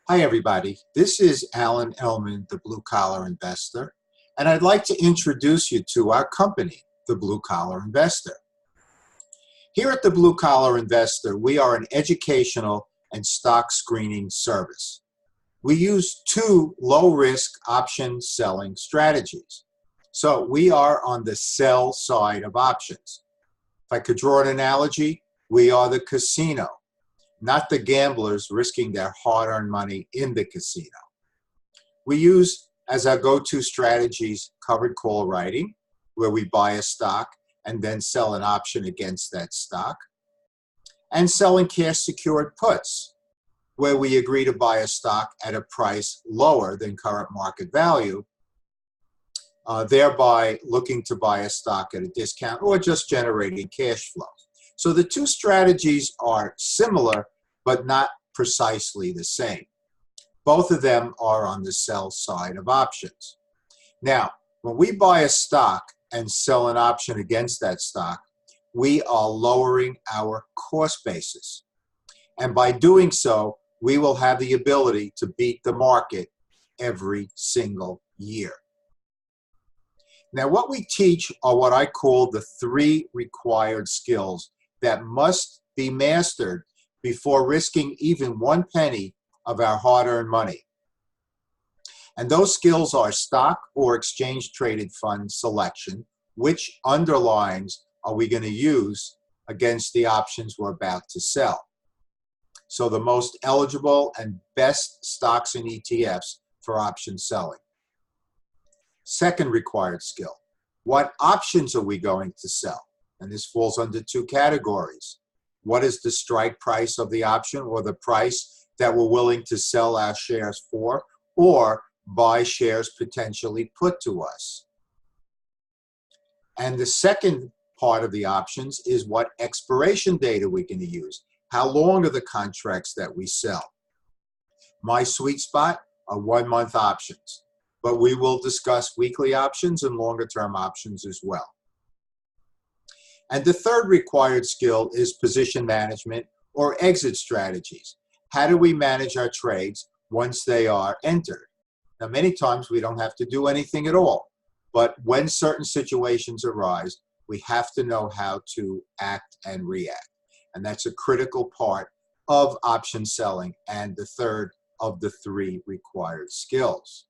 Hi everybody, this is Alan Ellman, the Blue Collar Investor, and I'd like to introduce you to our company, the Blue Collar Investor. Here at the Blue Collar Investor, we are an educational and stock screening service. We use two low-risk option selling strategies. So we are on the sell side of options. If I could draw an analogy, we are the casino, not the gamblers risking their hard-earned money in the casino. We use as our go-to strategies covered call writing, where we buy a stock and then sell an option against that stock, and selling cash secured puts, where we agree to buy a stock at a price lower than current market value, thereby looking to buy a stock at a discount or just generating cash flow. So the two strategies are similar, but not precisely the same. Both of them are on the sell side of options. Now, when we buy a stock and sell an option against that stock, we are lowering our cost basis. And by doing so, we will have the ability to beat the market every single year. Now, what we teach are what I call the three required skills that must be mastered before risking even 1 penny of our hard-earned money. And those skills are stock or exchange-traded fund selection, which underlines are we going to use against the options we're about to sell. So the most eligible and best stocks and ETFs for option selling. Second required skill, what options are we going to sell? And this falls under two categories. What is the strike price of the option, or the price that we're willing to sell our shares for, or buy shares potentially put to us? And the second part of the options is what expiration date are we going to use? How long are the contracts that we sell? My sweet spot are 1 month options, but we will discuss weekly options and longer term options as well. And the third required skill is position management or exit strategies. How do we manage our trades once they are entered? Now, many times we don't have to do anything at all, but when certain situations arise, we have to know how to act and react. And that's a critical part of option selling and the third of the three required skills.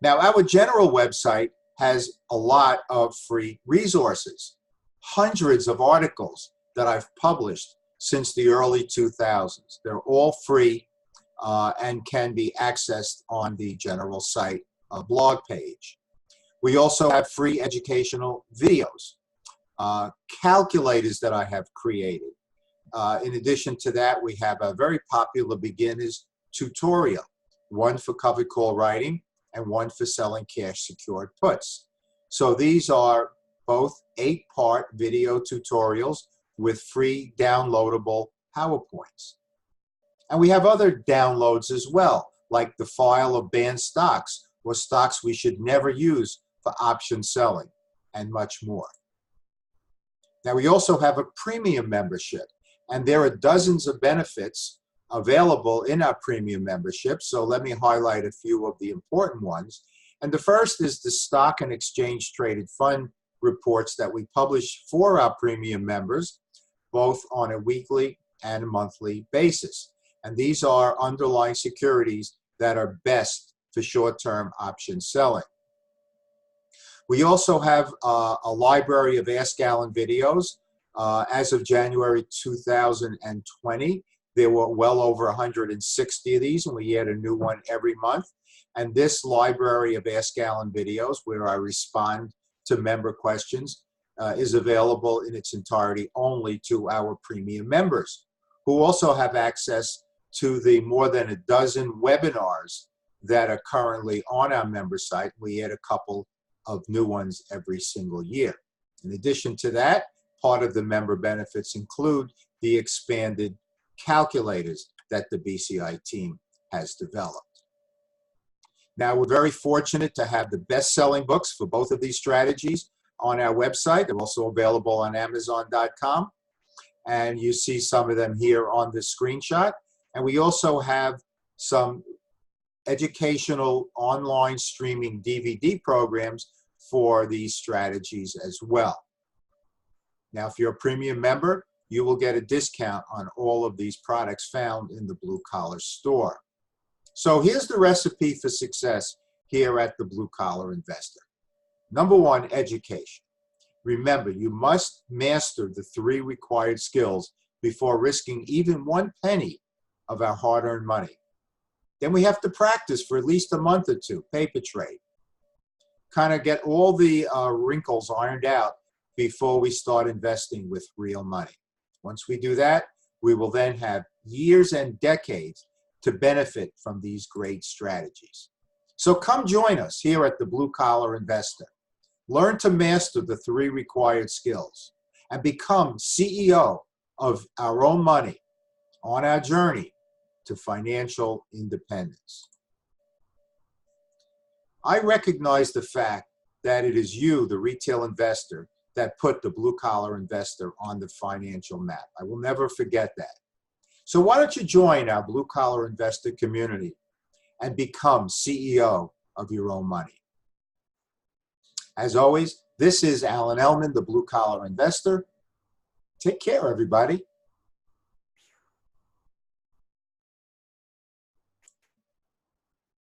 Now, our general website has a lot of free resources, hundreds of articles that I've published since the early 2000s. They're all free and can be accessed on the general site blog page. We also have free educational videos, calculators that I have created. In addition to that, we have a very popular beginner's tutorial, one for covered call writing and one for selling cash secured puts. So these are both 8-part video tutorials with free downloadable PowerPoints. And we have other downloads as well, like the file of banned stocks or stocks we should never use for option selling, and much more. Now, we also have a premium membership, and there are dozens of benefits available in our premium membership. So let me highlight a few of the important ones. And the first is the stock and exchange traded fund reports that we publish for our premium members, both on a weekly and a monthly basis. And these are underlying securities that are best for short-term option selling. We also have a library of Ask Alan videos. As of January 2020, there were well over 160 of these, and we add a new one every month. And this library of Ask Alan videos, where I respond to member questions, is available in its entirety only to our premium members, who also have access to the more than a dozen webinars that are currently on our member site. We add a couple of new ones every single year. In addition to that, part of the member benefits include the expanded calculators that the BCI team has developed. Now, we're very fortunate to have the best-selling books for both of these strategies on our website. They're also available on Amazon.com. And you see some of them here on this screenshot. And we also have some educational online streaming DVD programs for these strategies as well. Now, if you're a premium member, you will get a discount on all of these products found in the Blue Collar store. So here's the recipe for success here at the Blue Collar Investor. Number one, education. Remember, you must master the 3 required skills before risking even 1 penny of our hard-earned money. Then we have to practice for at least a month or 2, paper trade. Kind of get all the wrinkles ironed out before we start investing with real money. Once we do that, we will then have years and decades to benefit from these great strategies. So come join us here at the Blue Collar Investor. Learn to master the 3 required skills and become CEO of our own money on our journey to financial independence. I recognize the fact that it is you, the retail investor, that put the Blue Collar Investor on the financial map. I will never forget that. So why don't you join our Blue Collar Investor community and become CEO of your own money? As always, this is Alan Ellman, the Blue Collar Investor. Take care, everybody.